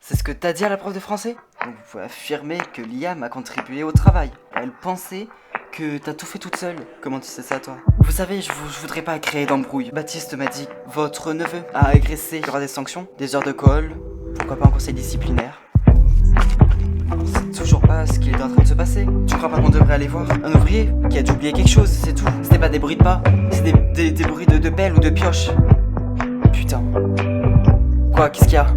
C'est ce que t'as dit à la prof de français? Donc vous pouvez affirmer que Liam a contribué au travail. Elle pensait que t'as tout fait toute seule. Comment tu sais ça, toi? Vous savez, je voudrais pas créer d'embrouille. Baptiste m'a dit que votre neveu a agressé. Il y aura des sanctions, des heures de colle, pourquoi pas un conseil disciplinaire. C'est toujours pas ce qui est en train de se passer. Tu crois pas qu'on devrait aller voir un ouvrier qui a dû oublier quelque chose, c'est tout. C'était pas des bruits de pas, c'est des bruits de pelle ou de pioche. Putain. Quoi, qu'est-ce qu'il y a?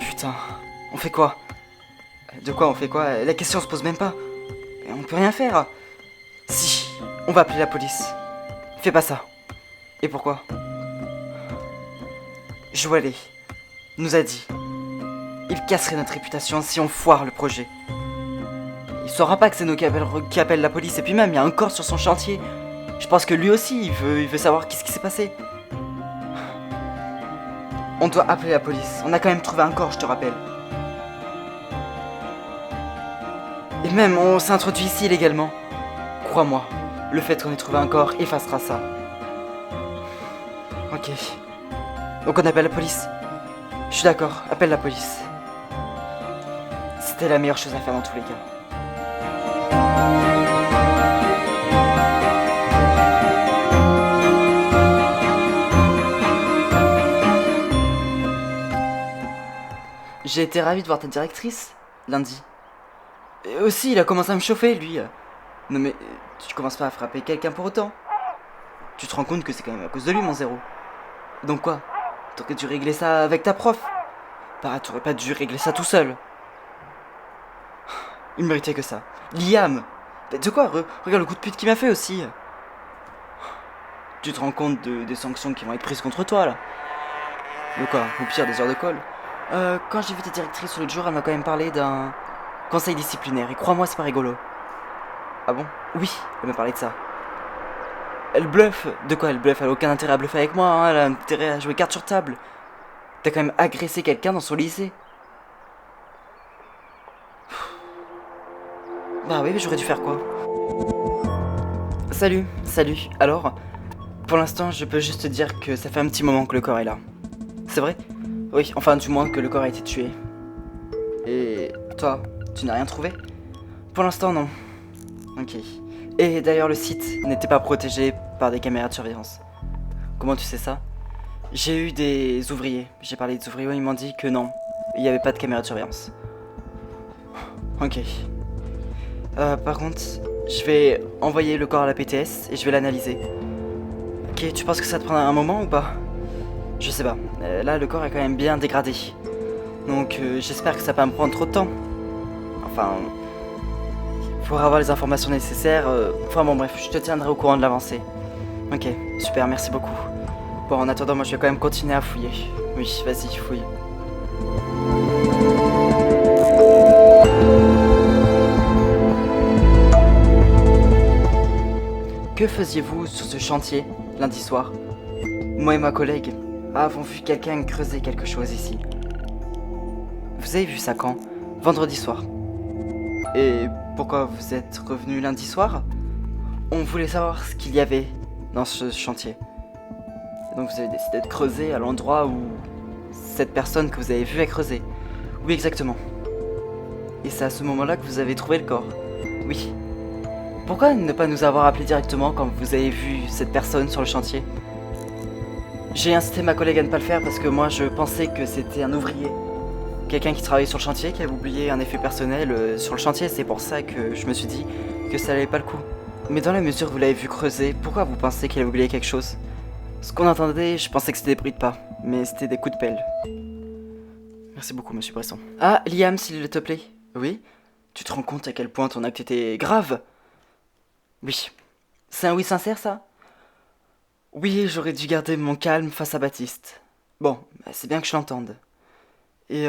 Putain, on fait quoi? De quoi on fait quoi? La question se pose même pas. Et on peut rien faire. Si, on va appeler la police. Fais pas ça. Et pourquoi? Joël nous a dit. Il casserait notre réputation si on foire le projet. Il saura pas que c'est nous qui appellent la police. Et puis même, il y a un corps sur son chantier. Je pense que lui aussi, il veut savoir qu'est-ce qui s'est passé. On doit appeler la police. On a quand même trouvé un corps, je te rappelle. Et même, on s'est introduit ici illégalement. Crois-moi, le fait qu'on ait trouvé un corps effacera ça. Ok. Donc on appelle la police. Je suis d'accord, appelle la police. C'était la meilleure chose à faire dans tous les cas. J'ai été ravi de voir ta directrice, lundi. Et aussi, il a commencé à me chauffer, lui. Non mais, tu commences pas à frapper quelqu'un pour autant. Tu te rends compte que c'est quand même à cause de lui, mon zéro. Donc quoi? T'aurais dû régler ça avec ta prof. Bah, t'aurais pas dû régler ça tout seul. Il méritait que ça. Liam! De quoi? Regarde le coup de pute qu'il m'a fait aussi. Tu te rends compte des sanctions qui vont être prises contre toi, là? De quoi? Au pire, des heures de colle. Quand j'ai vu ta directrice l'autre jour, elle m'a quand même parlé d'un conseil disciplinaire. Et crois-moi, c'est pas rigolo. Ah bon? Oui, elle m'a parlé de ça. Elle bluffe. De quoi elle bluffe? Elle a aucun intérêt à bluffer avec moi, hein. Elle a intérêt à jouer carte sur table. T'as quand même agressé quelqu'un dans son lycée. Bah oui, mais j'aurais dû faire quoi? Salut. Alors, pour l'instant, je peux juste te dire que ça fait un petit moment que le corps est là. C'est vrai? Oui, enfin du moins que le corps a été tué. Et toi, tu n'as rien trouvé? Pour l'instant, non. Ok. Et d'ailleurs, le site n'était pas protégé par des caméras de surveillance. Comment tu sais ça? J'ai eu des ouvriers. J'ai parlé des ouvriers, ils m'ont dit que non, il n'y avait pas de caméra de surveillance. Ok. Par contre, je vais envoyer le corps à la PTS et je vais l'analyser. Ok, tu penses que ça te prendra un moment ou pas? Je sais pas. Là, le corps est quand même bien dégradé. Donc, j'espère que ça va pas me prendre trop de temps. Enfin, il faudra avoir les informations nécessaires. Enfin bon, bref, je te tiendrai au courant de l'avancée. Ok, super, merci beaucoup. Bon, en attendant, moi je vais quand même continuer à fouiller. Oui, vas-y, fouille. Que faisiez-vous sur ce chantier, lundi soir? Moi et ma collègue avons vu quelqu'un creuser quelque chose ici. Vous avez vu ça quand? Vendredi soir. Et pourquoi vous êtes revenu lundi soir? On voulait savoir ce qu'il y avait dans ce chantier. Et donc vous avez décidé de creuser à l'endroit où cette personne que vous avez vue a creusé. Oui, exactement. Et c'est à ce moment-là que vous avez trouvé le corps. Oui. Pourquoi ne pas nous avoir appelé directement quand vous avez vu cette personne sur le chantier? J'ai incité ma collègue à ne pas le faire parce que moi je pensais que c'était un ouvrier. Quelqu'un qui travaillait sur le chantier, qui avait oublié un effet personnel sur le chantier. C'est pour ça que je me suis dit que ça allait pas le coup. Mais dans la mesure où vous l'avez vu creuser, pourquoi vous pensez qu'il a oublié quelque chose? Ce qu'on entendait, je pensais que c'était des bruits de pas, mais c'était des coups de pelle. Merci beaucoup, monsieur Bresson. Ah, Liam, s'il te plaît. Oui? Tu te rends compte à quel point ton acte était grave? Oui. C'est un oui sincère, ça? Oui, j'aurais dû garder mon calme face à Baptiste. Bon, bah, c'est bien que je l'entende. Et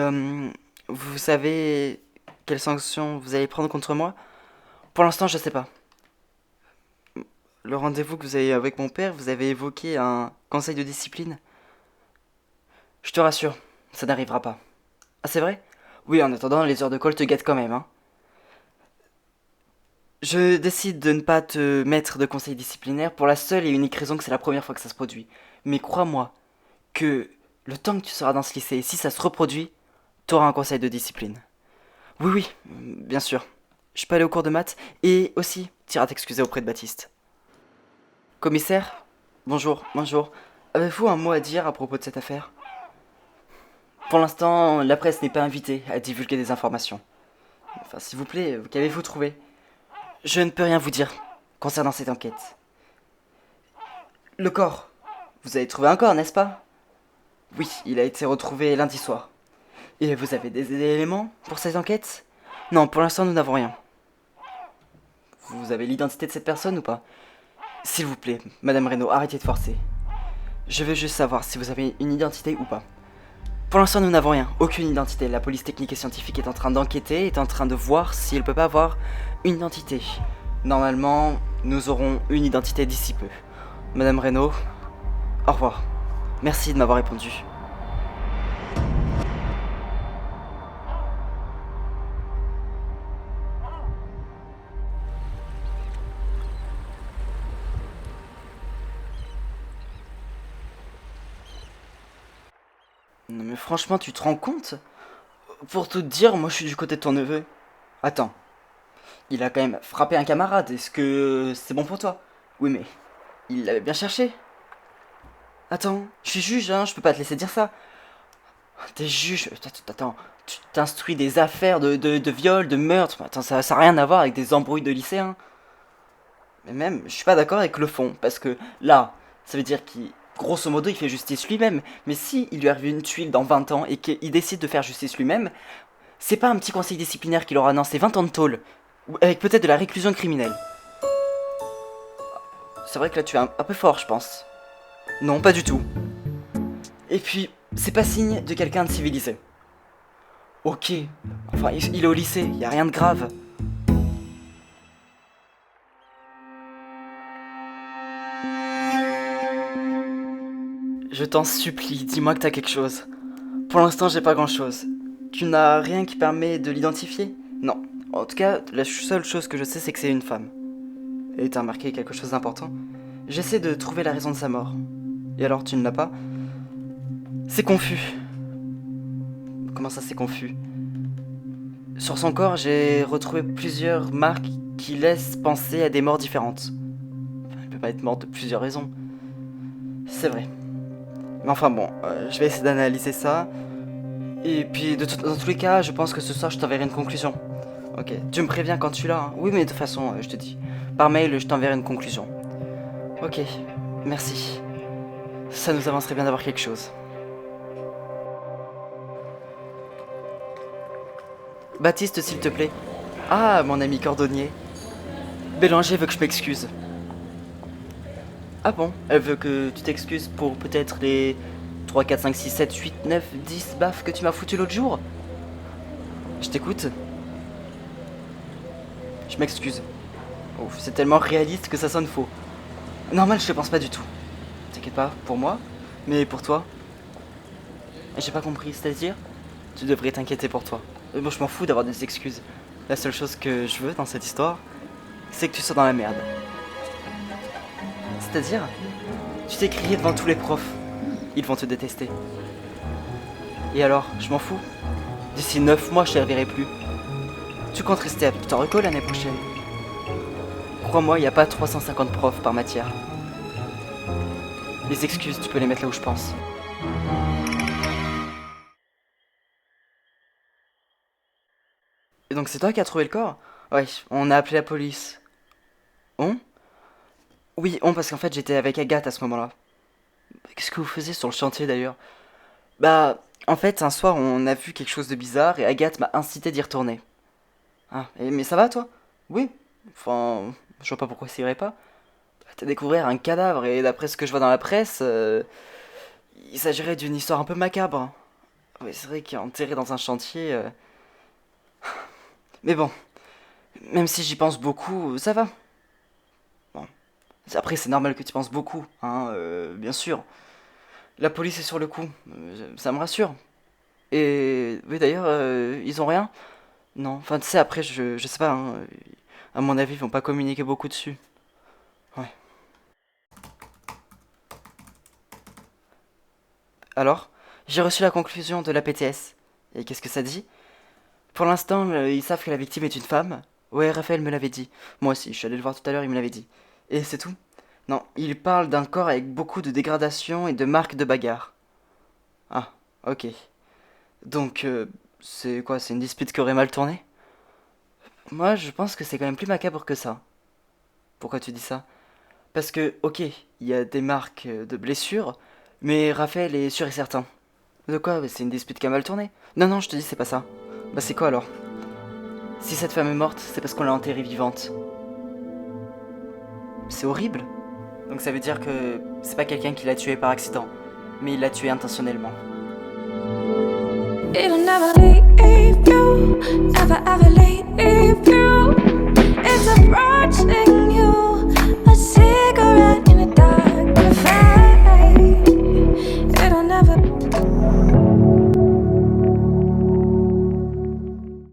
vous savez quelles sanctions vous allez prendre contre moi? Pour l'instant, je sais pas. Le rendez-vous que vous avez eu avec mon père, vous avez évoqué un conseil de discipline. Je te rassure, ça n'arrivera pas. Ah, c'est vrai? Oui, en attendant, les heures de colle te guettent quand même, hein. Je décide de ne pas te mettre de conseil disciplinaire pour la seule et unique raison que c'est la première fois que ça se produit. Mais crois-moi que le temps que tu seras dans ce lycée, si ça se reproduit, t'auras un conseil de discipline. Oui, oui, bien sûr. Je peux aller au cours de maths et aussi, t'iras t'excuser auprès de Baptiste. Commissaire? Bonjour, bonjour. Avez-vous un mot à dire à propos de cette affaire? Pour l'instant, la presse n'est pas invitée à divulguer des informations. Enfin, s'il vous plaît, qu'avez-vous trouvé? Je ne peux rien vous dire concernant cette enquête. Le corps. Vous avez trouvé un corps, n'est-ce pas? Oui, il a été retrouvé lundi soir. Et vous avez des éléments pour cette enquête? Non, pour l'instant, nous n'avons rien. Vous avez l'identité de cette personne ou pas? S'il vous plaît, Madame Reynaud, arrêtez de forcer. Je veux juste savoir si vous avez une identité ou pas. Pour l'instant, nous n'avons rien, aucune identité. La police technique et scientifique est en train d'enquêter, est en train de voir si elle peut pas avoir une identité. Normalement, nous aurons une identité d'ici peu. Madame Reynaud, au revoir. Merci de m'avoir répondu. Non mais franchement, tu te rends compte? Pour tout te dire, moi je suis du côté de ton neveu. Attends, il a quand même frappé un camarade, est-ce que c'est bon pour toi? Oui mais, il l'avait bien cherché. Attends, je suis juge, hein, je peux pas te laisser dire ça. T'es juge, attends, tu t'instruis des affaires de viol, de meurtre, attends, ça n'a rien à voir avec des embrouilles de lycéens. Mais même, je suis pas d'accord avec le fond, parce que là, ça veut dire qu'il, grosso modo, il fait justice lui-même. Mais si il lui arrive une tuile dans 20 ans et qu'il décide de faire justice lui-même, c'est pas un petit conseil disciplinaire qu'il aura, non, c'est 20 ans de tôle. Avec peut-être de la réclusion criminelle. C'est vrai que là tu es un peu fort, je pense. Non, pas du tout. Et puis, c'est pas signe de quelqu'un de civilisé. Ok, enfin, il est au lycée, y a rien de grave. Je t'en supplie, dis-moi que t'as quelque chose. Pour l'instant, j'ai pas grand-chose. Tu n'as rien qui permet de l'identifier? Non. En tout cas, la seule chose que je sais, c'est que c'est une femme. Et t'as remarqué quelque chose d'important? J'essaie de trouver la raison de sa mort. Et alors, tu ne l'as pas? C'est confus. Comment ça, c'est confus? Sur son corps, j'ai retrouvé plusieurs marques qui laissent penser à des morts différentes. Enfin, elle peut pas être morte de plusieurs raisons. C'est vrai. Mais enfin bon, je vais essayer d'analyser ça. Et puis, dans tous les cas, je pense que ce soir, je t'enverrai une conclusion. Ok, tu me préviens quand tu l'as, hein. Oui, mais de toute façon, je te dis. Par mail, je t'enverrai une conclusion. Ok, merci. Ça nous avancerait bien d'avoir quelque chose. Baptiste, s'il te plaît. Ah, mon ami cordonnier. Bélanger veut que je m'excuse. Ah bon? Elle veut que tu t'excuses pour peut-être les 3, 4, 5, 6, 7, 8, 9, 10 baffes que tu m'as foutu l'autre jour? Je t'écoute. Je m'excuse. Ouf, c'est tellement réaliste que ça sonne faux. Normal, je te pense pas du tout. T'inquiète pas, pour moi, mais pour toi. J'ai pas compris, c'est-à-dire? Tu devrais t'inquiéter pour toi. Moi, je m'en fous d'avoir des excuses. La seule chose que je veux dans cette histoire, c'est que tu sois dans la merde. C'est-à-dire? Tu t'es crié devant tous les profs. Ils vont te détester. Et alors, je m'en fous. D'ici 9 mois, je te reverrai plus. Tu comptes rester à Victor Hugo l'année prochaine? Crois-moi, y a pas 350 profs par matière. Les excuses, tu peux les mettre là où je pense. Et donc c'est toi qui as trouvé le corps? Ouais, on a appelé la police. On? Oui, on, parce qu'en fait j'étais avec Agathe à ce moment-là. Qu'est-ce que vous faisiez sur le chantier d'ailleurs? Bah, en fait, un soir on a vu quelque chose de bizarre et Agathe m'a incité d'y retourner. Ah, mais ça va toi? Oui. Enfin, je vois pas pourquoi ça irait pas. T'as découvert un cadavre et d'après ce que je vois dans la presse, il s'agirait d'une histoire un peu macabre. Oui, c'est vrai qu'il est enterré dans un chantier. Mais bon, même si j'y pense beaucoup, ça va. Bon. Après, c'est normal que tu penses beaucoup, hein, bien sûr. La police est sur le coup, ça me rassure. Et oui, d'ailleurs, ils ont rien? Non, enfin, tu sais, après, je sais pas, hein, à mon avis, ils vont pas communiquer beaucoup dessus. Ouais. Alors, j'ai reçu la conclusion de la PTS. Et qu'est-ce que ça dit? Pour l'instant, ils savent que la victime est une femme. Ouais, Raphaël me l'avait dit. Moi aussi, je suis allé le voir tout à l'heure, il me l'avait dit. Et c'est tout? Non, il parle d'un corps avec beaucoup de dégradation et de marques de bagarre. Ah, ok. Donc, c'est quoi? C'est une dispute qui aurait mal tourné? Moi, je pense que c'est quand même plus macabre que ça. Pourquoi tu dis ça? Parce que, ok, il y a des marques de blessures, mais Raphaël est sûr et certain. De quoi? C'est une dispute qui a mal tourné? Non, non, je te dis, c'est pas ça. Bah, c'est quoi alors? Si cette femme est morte, c'est parce qu'on l'a enterrée vivante. C'est horrible. Donc ça veut dire que c'est pas quelqu'un qui l'a tuée par accident, mais il l'a tuée intentionnellement. It'll never leave you, ever, ever leave you. It's a problem.